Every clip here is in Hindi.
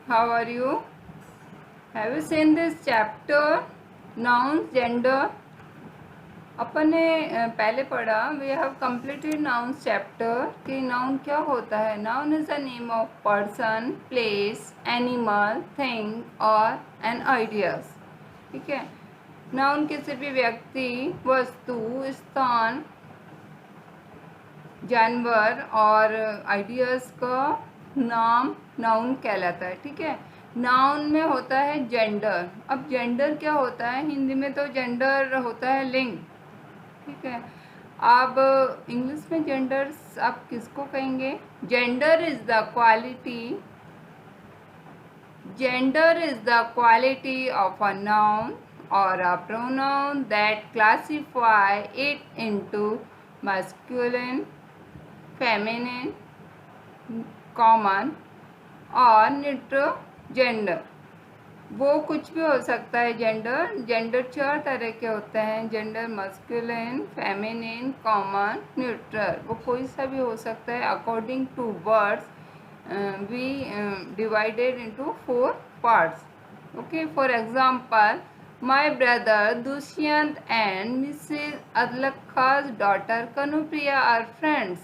How are you? Have you seen this chapter? Nouns, gender. अपन ने पहले पढ़ा we have completed nouns chapter कि नाउन क्या होता है. Noun is the name of person, place, animal, thing और एन आइडियाज. ठीक है. नाउन किसी भी व्यक्ति, वस्तु, स्थान, जानवर और आइडियाज का नाम नाउन कहलाता है. ठीक है. नाउन में होता है जेंडर. अब जेंडर क्या होता है? हिंदी में तो जेंडर होता है लिंग. ठीक है. अब इंग्लिश में जेंडर्स आप किसको कहेंगे? Gender is the quality of a noun और a pronoun that classify it into masculine, feminine, common और न्यूट्रल जेंडर. वो कुछ भी हो सकता है. जेंडर 4 तरह के होते हैं. Gender masculine, feminine, common, neutral. वो कोई सा भी हो सकता है. According to words we divided into 4 parts. Okay. For example, my brother Dushyant and Mrs Adlakha's daughter Kanupriya are friends.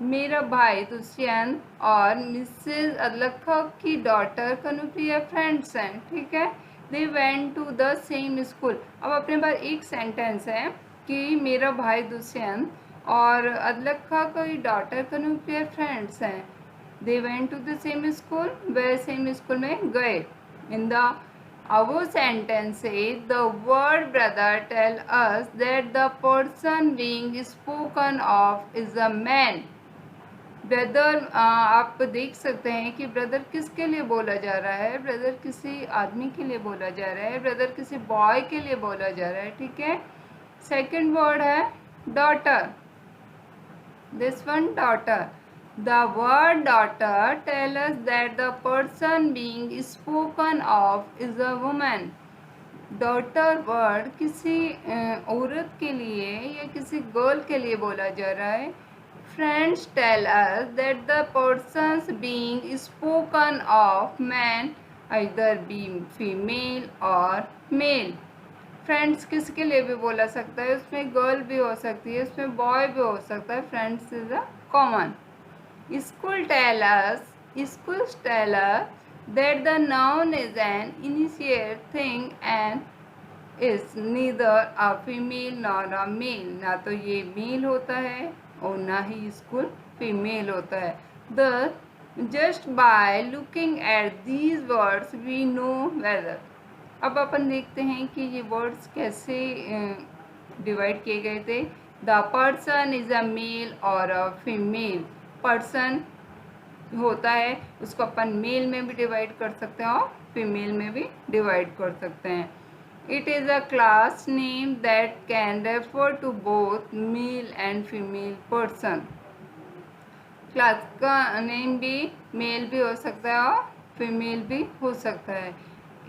मेरा भाई दुष्यंत और मिसेस अदलखा की डॉटर कनुप्रिया फ्रेंड्स हैं. ठीक है. They went to the same school. अब अपने पास एक सेंटेंस है कि मेरा भाई दुष्यंत और अदलखा की डॉटर कनुप्रिया फ्रेंड्स हैं. They went to the same school. वह सेम स्कूल में गए. In the our sentence says the word brother tell us that the person being spoken of is a man. Brother आप देख सकते हैं कि ब्रदर किसके लिए बोला जा रहा है? ब्रदर किसी आदमी के लिए बोला जा रहा है. ब्रदर किसी बॉय के लिए बोला जा रहा है. ठीक है. सेकंड वर्ड है daughter. This one daughter. The word daughter tells us that the person being spoken of is a woman. Daughter word किसी औरत के लिए या किसी गर्ल के लिए बोला जा रहा है. Friends tell us that the persons being spoken of man either be female or male. Friends किसके लिए भी बोला सकता है. उसमें गर्ल भी हो सकती है, उसमें बॉय भी हो सकता है. Friends is a common. Schools tell us that the noun is an initiate thing and is neither a female nor a male. ना तो ये मेल होता है और ना ही स्कूल फीमेल होता है. Thus just by looking at these words we know whether. अब अपन देखते हैं कि ये वर्ड्स कैसे डिवाइड किए गए थे. The person is a male और अ फीमेल. पर्सन होता है उसको अपन मेल में भी डिवाइड कर सकते हैं और फीमेल में भी डिवाइड कर सकते हैं. It is a class name that can refer to both male and female person. Class का नेम भी मेल भी हो सकता है और फीमेल भी हो सकता है.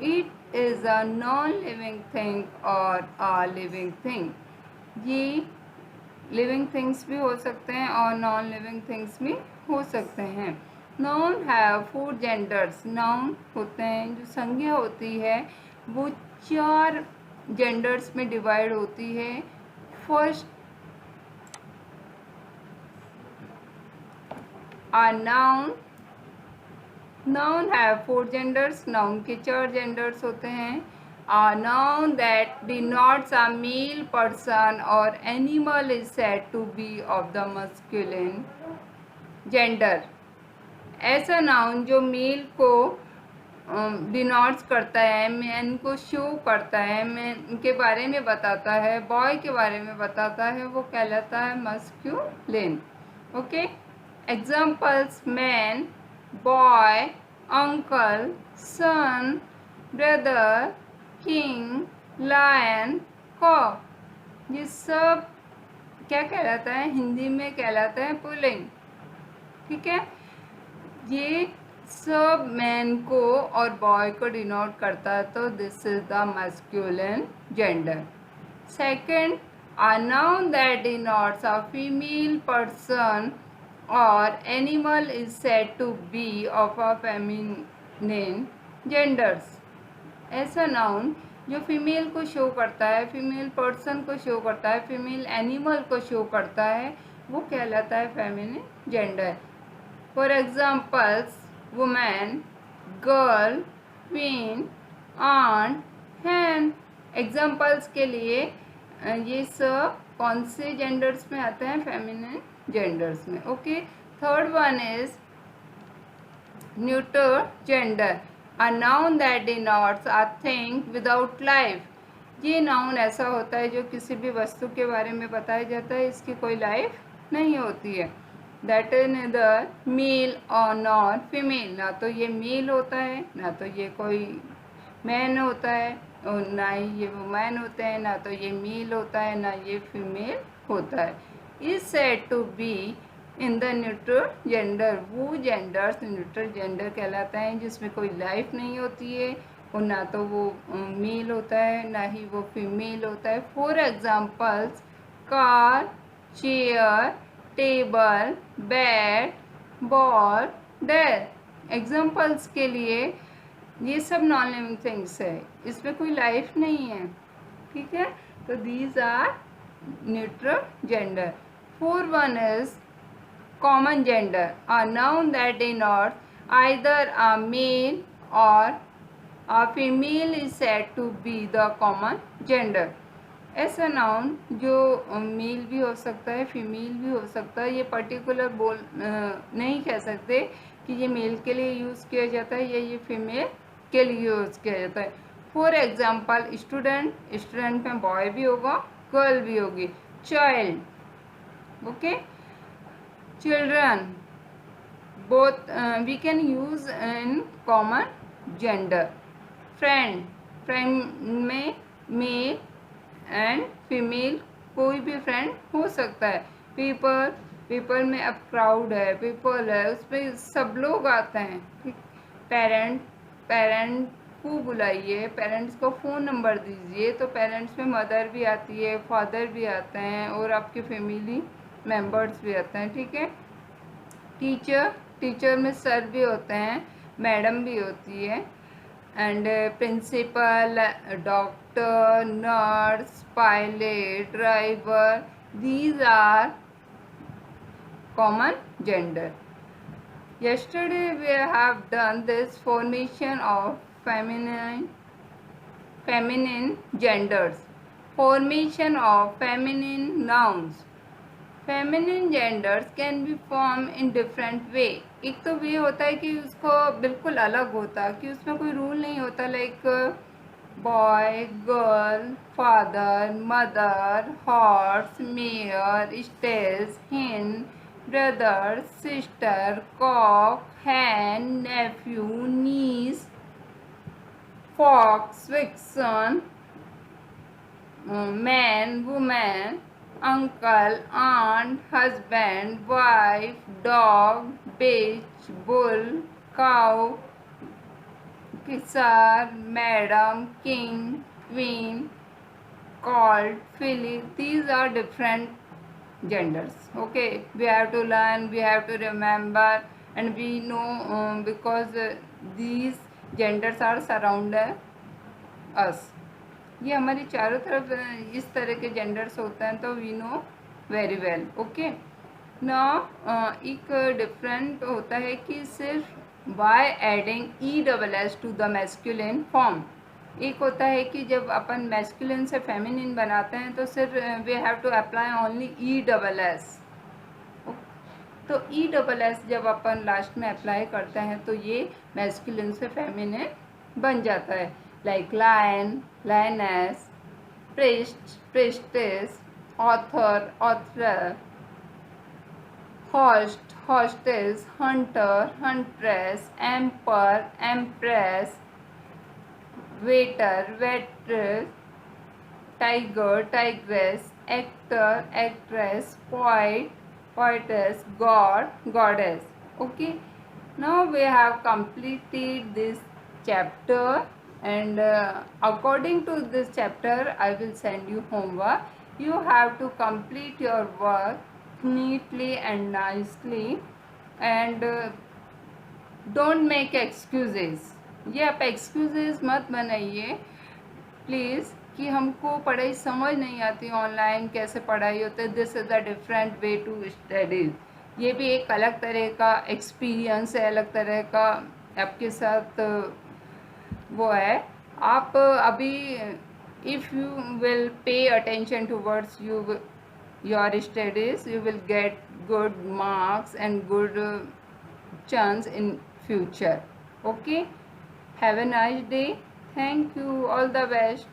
It is a non living thing और अ लिविंग थिंग. ये लिविंग थिंग्स भी हो सकते हैं और नॉन लिविंग थिंग्स भी हो सकते हैं. Noun have 4 genders. नाउन होते हैं जो संज्ञा होती है वो 4 जेंडर्स में डिवाइड होती है. First a noun. Noun have 4 genders. Noun के 4 जेंडर्स होते हैं. A noun that denotes a male person or animal is said to be of the masculine gender. ऐसा नाउन जो मेल को डिनोट्स करता है, मैन को शो करता है, मैन के बारे में बताता है, बॉय के बारे में बताता है, वो कहलाता है masculine. Okay. Examples man, boy, uncle, son, brother, king, lion, cock. ये सब क्या कहलाता है? हिंदी में कहलाता है पुल्लिंग. ठीक है. ये सब मैन को और बॉय को डिनोट करता है तो this is the masculine gender. Second, a noun that denotes a female person or animal is said to be of a feminine genders. ऐसा नाउन जो फीमेल को शो करता है, फीमेल पर्सन को शो करता है, फीमेल एनिमल को शो करता है, वो कहलाता है feminine gender. For examples women, girl, queen, aunt, hen. Examples के लिए ये सब कौन से जेंडर्स में आते हैं? फेमिनिन जेंडर्स में. Okay. Third one is neutral gender, a noun that denotes a thing without life. ये नाउन ऐसा होता है जो किसी भी वस्तु के बारे में बताया जाता है, इसकी कोई लाइफ नहीं होती है. दैट इज neither मेल और नॉर फीमेल. ना तो ये मेल होता है, ना तो ये कोई मैन होता है, और ना ही ये वुमैन होते हैं, ना तो ये मेल होता है, ना ये फीमेल होता है. Is said to be in the neutral gender. वो जेंडर्स न्यूट्रल जेंडर कहलाते हैं जिसमें कोई लाइफ नहीं होती है, और ना तो वो मेल होता है, ना ही वो फीमेल होता है. For examples car, chair, table, bed, ball, desk. Examples के लिए ये सब नॉन लिविंग थिंग्स है, इसमें कोई लाइफ नहीं है. ठीक है. तो these are neutral gender. Four one is common gender, a noun that denotes either a male or a female is said to be the common gender. ऐसा नाउन जो मेल भी हो सकता है, फीमेल भी हो सकता है. ये पर्टिकुलर नहीं कह सकते कि ये मेल के लिए यूज़ किया जाता है या ये फीमेल के लिए यूज़ किया जाता है. फॉर एग्जाम्पल स्टूडेंट, स्टूडेंट में बॉय भी होगा, गर्ल भी होगी. Child, okay. Children, both we can use in common gender. Friend, friend में मेल एंड फीमेल कोई भी फ्रेंड हो सकता है. पीपल, पीपल में अब क्राउड है, पीपल है, उसमें सब लोग आते हैं. पेरेंट, पेरेंट को बुलाइए, पेरेंट्स को फ़ोन नंबर दीजिए, तो पेरेंट्स में मदर भी आती है, फादर भी आते हैं, और आपकी फैमिली मेंबर्स भी आते हैं. ठीक है. टीचर, टीचर में सर भी होते हैं, मैडम भी होती है. And principal, doctor, nurse, pilot, driver, these are common gender. Yesterday we have done this formation of feminine genders. Formation of feminine nouns. Feminine genders can be form in different way. एक तो वे होता है कि उसको बिल्कुल अलग होता है, कि उसमें कोई रूल नहीं होता, like boy, girl, father, mother, horse, mare, stag, hind, brother, sister, cock, hen, nephew, niece, fox, vixen, man, women, uncle, aunt, husband, wife, dog, bitch, bull, cow, czar, madam, king, queen, colt, filly. These are different genders. Okay, we have to learn, we have to remember, and we know because these genders are surrounded us. ये हमारी चारों तरफ इस तरह के जेंडर्स होते हैं, तो we know very well. Okay. Now एक डिफरेंट होता है कि सिर्फ by adding ESS to the masculine form. एक होता है कि जब अपन मैस्कुलिन से फेमिनिन बनाते हैं तो सिर्फ we have to apply only ESS. तो ESS जब अपन लास्ट में अप्लाई करते हैं तो ये मैस्कुलिन से फेमिनिन बन जाता है. Like lion, lioness, priest, priestess, author, author, host, hostess, hunter, huntress, emperor, empress, waiter, waitress, tiger, tigress, actor, actress, poet, poetess, god, goddess. Okay. Now we have completed this chapter. And according to this chapter I will send you homework. You have to complete your work neatly and nicely, and don't make excuses. ये आप एक्सक्यूजेस मत बनाइए प्लीज़ कि हमको पढ़ाई समझ नहीं आती, ऑनलाइन कैसे पढ़ाई होती है, this is a different way to studies. ये भी एक अलग तरह का एक्सपीरियंस है, अलग तरह का आपके साथ वो है। आप अभी if you will pay attention towards your studies, you will get good marks and good chance in future. Okay, have a nice day. Thank you, all the best.